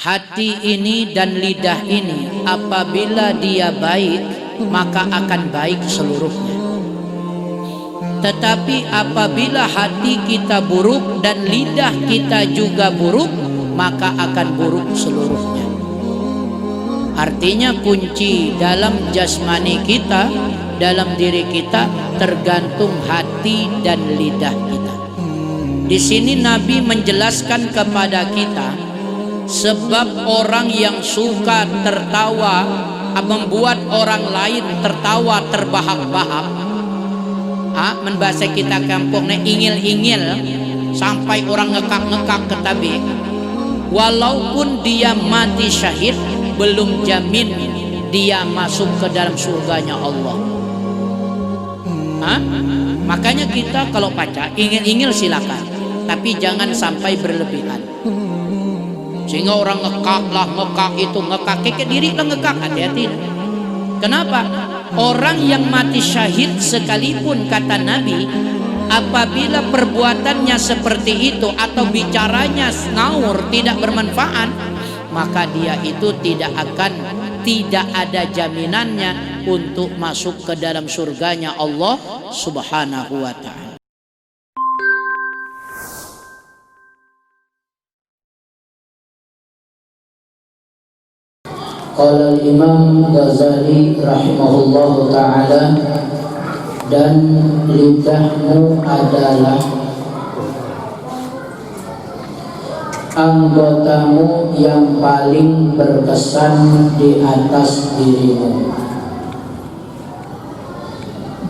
hati ini dan lidah ini apabila dia baik, maka akan baik seluruhnya. Tetapi apabila hati kita buruk dan lidah kita juga buruk, maka akan buruk seluruhnya. Artinya kunci dalam jasmani kita, dalam diri kita, tergantung hati dan lidah kita. Di sini Nabi menjelaskan kepada kita, sebab orang yang suka tertawa, membuat orang lain tertawa terbahak-bahak, membahasa kita kampungnya ingil-ingil, sampai orang ngekak-ngekak ke tabi, walaupun dia mati syahid, belum jamin dia masuk ke dalam surganya Allah. Makanya kita kalau baca ingil-ingil silakan, tapi jangan sampai berlebihan, sehingga orang ngekak lah, ngekak itu ngekak ke diri lah, ngekak, hati-hati. Kenapa? Orang yang mati syahid sekalipun, kata Nabi, apabila perbuatannya seperti itu atau bicaranya ngawur, tidak bermanfaat, maka dia itu tidak ada jaminannya untuk masuk ke dalam surganya Allah Subhanahu wa ta'ala. Qala Imam Ghazali rahimahullahu ta'ala, dan lidahmu adalah anggotamu yang paling berkesan di atas dirimu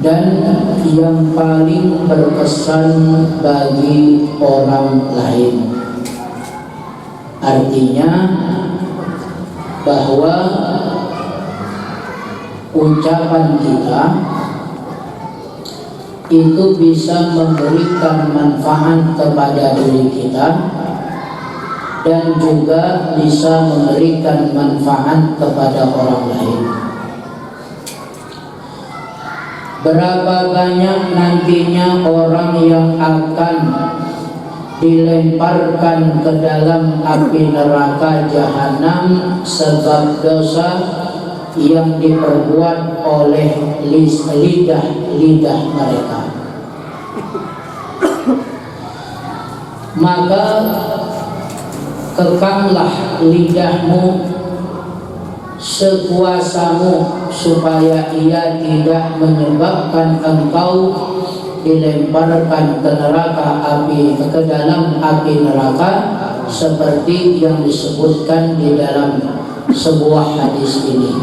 dan yang paling berkesan bagi orang lain. Artinya bahwa ucapan kita itu bisa memberikan manfaat kepada diri kita dan juga bisa memberikan manfaat kepada orang lain. Berapa banyak nantinya orang yang akan dilemparkan ke dalam api neraka jahanam sebab dosa yang diperbuat oleh lidah mereka. Maka kekanglah lidahmu sekuasamu supaya ia tidak menyebabkan engkau dilemparkan ke neraka ke dalam api neraka seperti yang disebutkan di dalam sebuah hadis ini.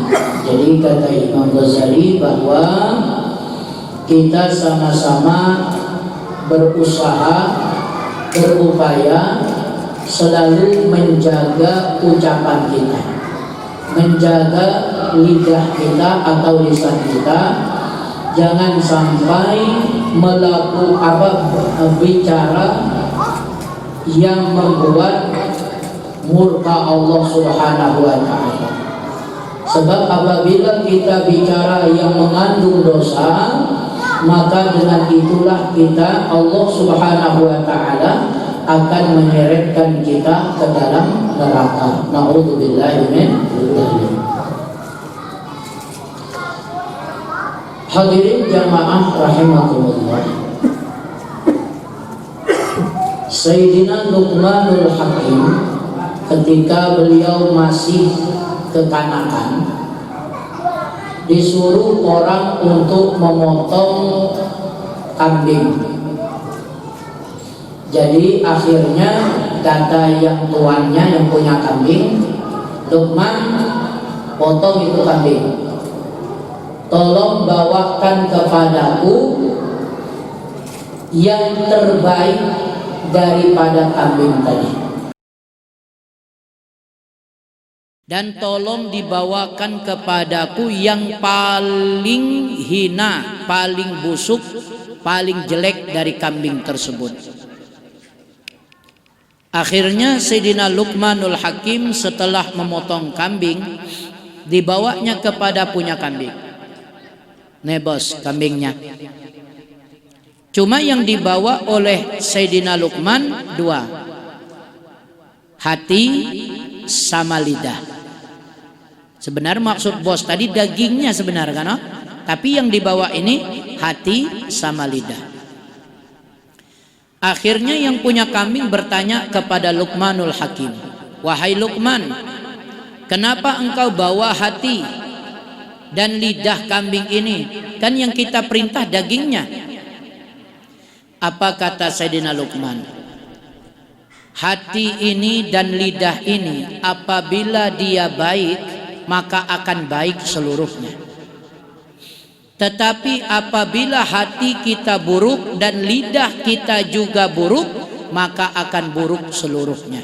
Jadi kata Imam Ghazali bahwa kita sama-sama berupaya selalu menjaga ucapan kita, menjaga lidah kita atau lisan kita, jangan sampai bicara yang membuat murka Allah Subhanahu wa ta'ala. Sebab apabila kita bicara yang mengandung dosa, maka dengan itulah Allah Subhanahu wa ta'ala akan menyeretkan kita ke dalam neraka. Na'udzubillahi min dzalik. Hadirin jamaah rahimakumullah, Sayyidina Luqmanul Hakim ketika beliau masih kekanakan disuruh orang untuk memotong kambing. Jadi akhirnya kata yang tuannya yang punya kambing, Luqman, potong itu kambing, tolong bawakan kepadaku yang terbaik daripada kambing tadi, dan tolong dibawakan kepadaku yang paling hina, paling busuk, paling jelek dari kambing tersebut. Akhirnya Sayyidina Luqmanul Hakim setelah memotong kambing, dibawanya kepada punya kambing. Nih bos, kambingnya. Cuma yang dibawa oleh Sayyidina Luqman dua, hati sama lidah. Sebenarnya maksud bos tadi dagingnya sebenarnya kan, tapi yang dibawa ini hati sama lidah. Akhirnya yang punya kambing bertanya kepada Luqmanul Hakim, wahai Luqman, kenapa engkau bawa hati dan lidah kambing ini? Kan yang kita perintah dagingnya. Apa kata Sayyidina Luqman? Hati ini dan lidah ini apabila dia baik, maka akan baik seluruhnya. Tetapi apabila hati kita buruk dan lidah kita juga buruk, maka akan buruk seluruhnya.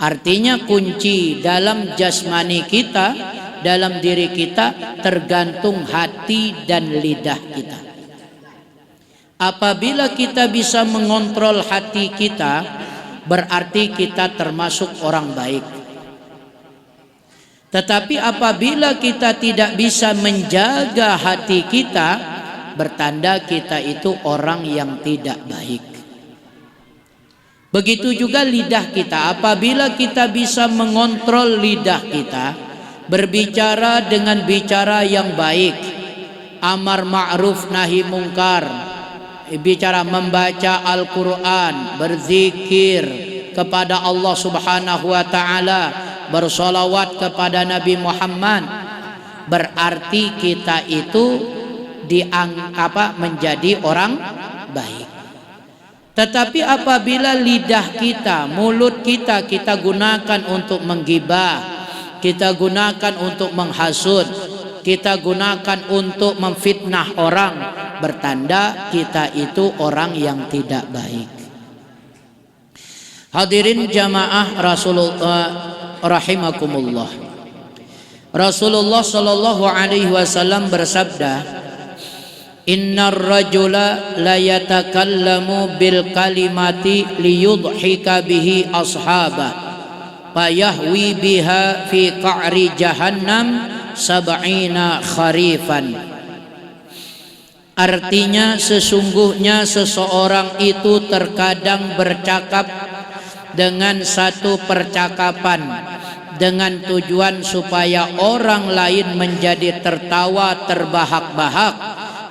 Artinya kunci dalam jasmani kita, dalam diri kita tergantung hati dan lidah kita. Apabila kita bisa mengontrol hati kita, berarti kita termasuk orang baik. Tetapi apabila kita tidak bisa menjaga hati kita, bertanda kita itu orang yang tidak baik. Begitu juga lidah kita, apabila kita bisa mengontrol lidah kita, berbicara dengan bicara yang baik, amar ma'ruf nahi mungkar, bicara membaca Al-Quran, berzikir kepada Allah Subhanahu wa ta'ala, bersolawat kepada Nabi Muhammad, berarti kita itu menjadi orang baik. Tetapi apabila lidah kita, mulut kita gunakan untuk menggibah, kita gunakan untuk menghasut, kita gunakan untuk memfitnah orang, bertanda kita itu orang yang tidak baik. Hadirin jamaah Rasulullah rahimakumullah. Rasulullah sallallahu alaihi wasallam bersabda, innar rajula la yatakallamu bil kalimati liyudhika bihi ashabah fayahwi biha fi qa'ri jahannam sab'ina kharifan. Artinya sesungguhnya seseorang itu terkadang bercakap dengan satu percakapan dengan tujuan supaya orang lain menjadi tertawa terbahak-bahak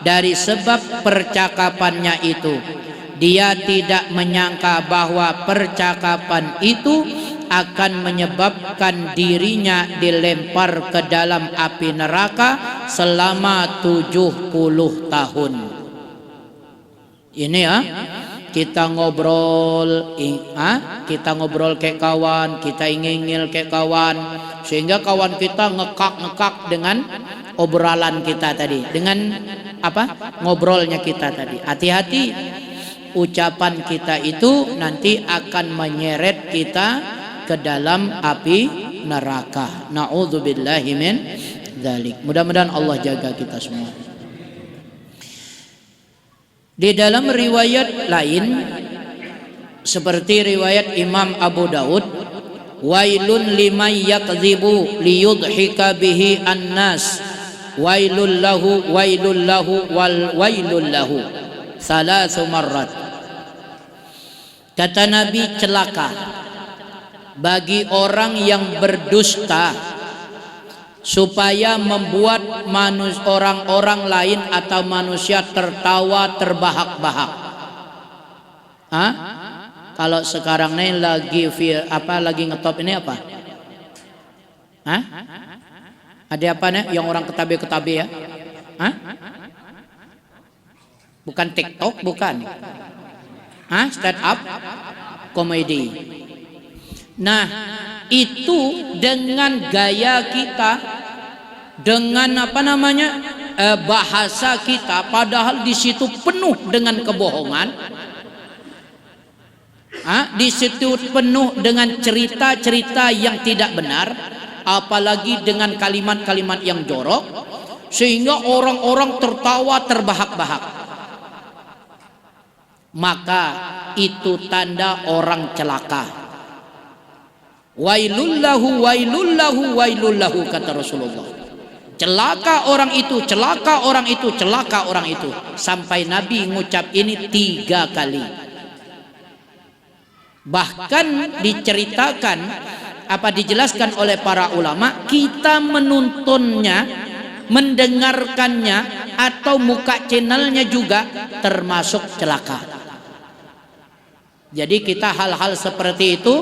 dari sebab percakapannya itu. Dia tidak menyangka bahwa percakapan itu akan menyebabkan dirinya dilempar ke dalam api neraka selama 70 tahun. Ini ya, kita ngobrol, kita ngobrol kayak kawan, kita ingin kayak kawan, sehingga kawan kita ngekak dengan obrolan kita tadi, dengan ngobrolnya kita tadi. Hati-hati, ucapan kita itu nanti akan menyeret kita ke dalam api neraka. Na'udzubillahi min dzalik. Mudah-mudahan Allah jaga kita semua. Di dalam riwayat lain seperti riwayat Imam Abu Daud, wailun liman yakdzibu liyudhika bihi annas, wailul lahu wailul lahu wal wailul lahu salasu marrat. Kata Nabi, celaka bagi orang yang berdusta supaya membuat orang-orang lain atau manusia tertawa terbahak-bahak. Kalau sekarang ini lagi ngetop ini apa? Ada apa nih yang orang ketabe-ketabe ya? Bukan TikTok, bukan. Stand up komedi. Nah, itu dengan gaya kita, dengan bahasa kita, padahal di situ penuh dengan kebohongan, di situ penuh dengan cerita-cerita yang tidak benar, apalagi dengan kalimat-kalimat yang jorok, sehingga orang-orang tertawa terbahak-bahak. Maka itu tanda orang celaka. Wailullahu wailullahu wailullahu, kata Rasulullah. Celaka orang itu, celaka orang itu, celaka orang itu. Sampai Nabi ngucap ini 3 kali. Bahkan diceritakan dijelaskan oleh para ulama, kita menontonnya, mendengarkannya atau muka channelnya juga termasuk celaka. Jadi kita hal-hal seperti itu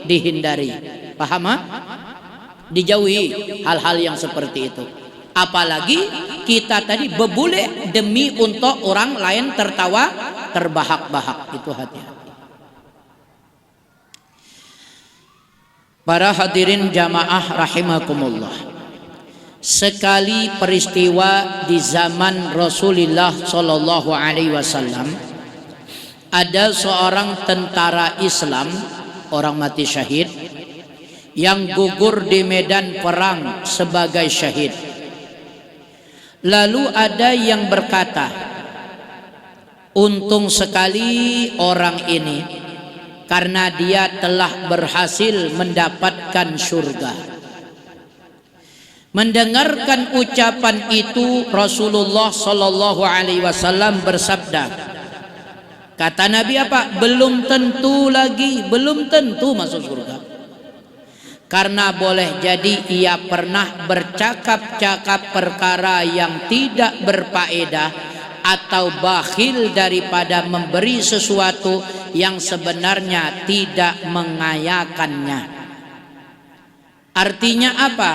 dihindari, paham? Dijauhi hal-hal yang seperti itu. Apalagi kita tadi bebule demi untuk orang lain tertawa terbahak-bahak, itu hati-hati. Para hadirin jamaah rahimakumullah, sekali peristiwa di zaman Rasulullah Shallallahu Alaihi Wasallam, ada seorang tentara Islam, orang mati syahid, yang gugur di medan perang sebagai syahid. Lalu ada yang berkata, untung sekali orang ini karena dia telah berhasil mendapatkan surga. Mendengarkan ucapan itu, Rasulullah Shallallahu Alaihi Wasallam bersabda, kata Nabi apa? Belum tentu lagi, belum tentu masuk surga. Karena boleh jadi ia pernah bercakap-cakap perkara yang tidak berfaedah atau bakhil daripada memberi sesuatu yang sebenarnya tidak mengayakannya. Artinya apa?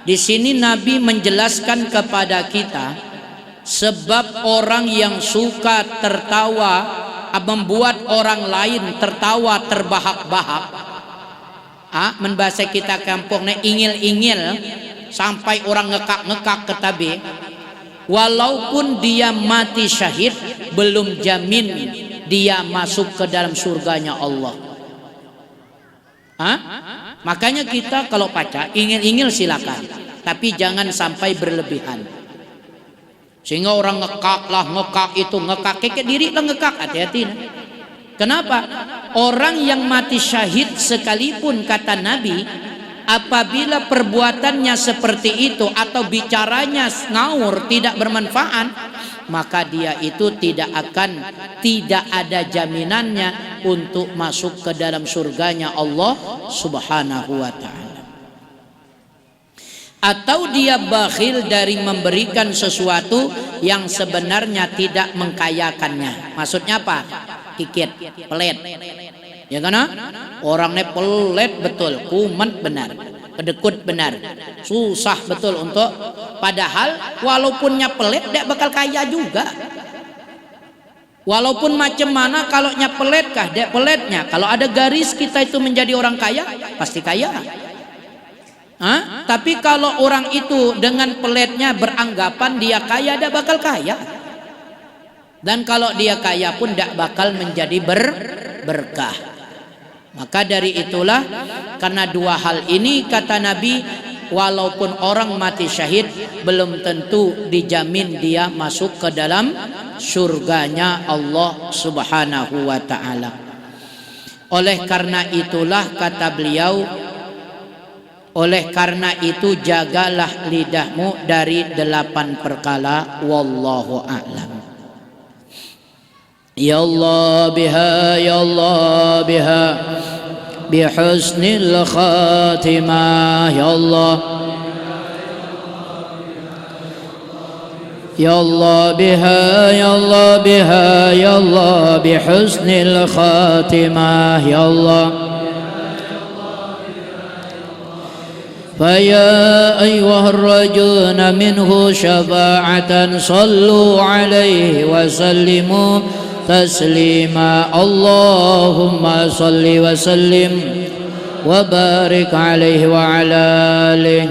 Di sini Nabi menjelaskan kepada kita, sebab orang yang suka tertawa, membuat orang lain tertawa terbahak-bahak, membahasa kita kampungnya ingil-ingil, sampai orang ngekak-ngekak ke tabi, walaupun dia mati syahid, belum jamin dia masuk ke dalam surganya Allah. Makanya kita kalau pacar ingil-ingil silakan, tapi jangan sampai berlebihan, sehingga orang ngekak lah, ngekak itu ngekak kayak diri lah ngekak. Hati-hati. Kenapa? Orang yang mati syahid sekalipun, kata Nabi, apabila perbuatannya seperti itu atau bicaranya ngawur, tidak bermanfaat, maka dia itu tidak ada jaminannya untuk masuk ke dalam surganya Allah Subhanahu wa ta'ala. Atau dia bakhil dari memberikan sesuatu yang sebenarnya tidak mengkayakannya. Maksudnya apa? Kikit, pelit, ya kan? Orangnya pelit betul, kumat benar, kedekut benar, susah betul untuk, padahal walaupunnya pelit dia bakal kaya juga. Walaupun macam mana, kalau nya pelit kah dia pelitnya, kalau ada garis kita itu menjadi orang kaya, pasti kaya. Tapi kalau orang itu dengan pelitnya beranggapan dia kaya, dia bakal kaya. Dan kalau dia kaya pun tidak bakal menjadi berkah. Maka dari itulah, karena dua hal ini, kata Nabi, walaupun orang mati syahid, belum tentu dijamin dia masuk ke dalam surganya Allah Subhanahu wa ta'ala. Oleh karena itulah, kata beliau, oleh karena itu jagalah lidahmu dari 8 perkara. Wallahu a'lam. Ya Allah biha, ya Allah biha, bihusnil khatimah. Ya Allah, ya Allah biha, ya Allah biha, ya Allah, bihusnil khatimah. Ya Allah, فيا أيها الرجون منه شفاعة صلوا عليه وسلموا تسليما. اللهم صل وسلم وبارك عليه وعلى آله